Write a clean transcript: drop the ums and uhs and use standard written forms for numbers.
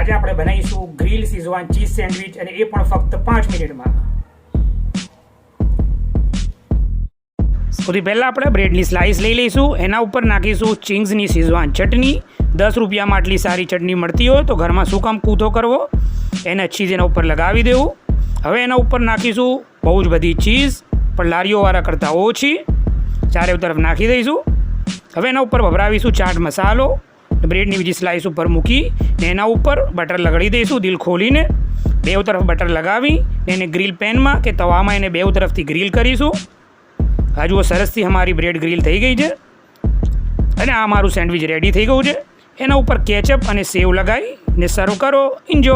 આજે આપણે બનાવીશું ગ્રીલ શીઝવાન ચીઝ સેન્ડવિચ અને એ પણ ફક્ત 5 મિનિટમાં. સૌથી પહેલાં આપણે બ્રેડની સ્લાઇસ લઈ લઈશું. એના ઉપર નાખીશું ચિંગ્સની શીઝવાન ચટણી. 10 રૂપિયામાં આટલી સારી ચટણી મળતી હોય તો ઘરમાં શું કામ કૂથો કરવો. એને ચીઝ એના ઉપર લગાવી દેવું. હવે એના ઉપર નાખીશું બહુ જ બધી ચીઝ, પણ લારીઓવાળા કરતાં ઓછી. ચારે તરફ નાખી દઈશું. હવે એના ઉપર ભભરાવીશું ચાટ મસાલો. બ્રેડની બીજી સ્લાઇસ ઉપર મૂકી ને એના ઉપર બટર લગાડી દઈશું દિલ ખોલીને. બેઉ તરફ બટર લગાવી એને ગ્રીલ પેનમાં કે તવામાં એને બેઉ તરફથી ગ્રીલ કરીશું. હજુ સરસથી અમારી બ્રેડ ગ્રીલ થઈ ગઈ છે અને આ મારું સેન્ડવિચ રેડી થઈ ગયું છે. એના ઉપર કેચઅપ અને સેવ લગાવી ને સર્વ કરો. એન્જોય.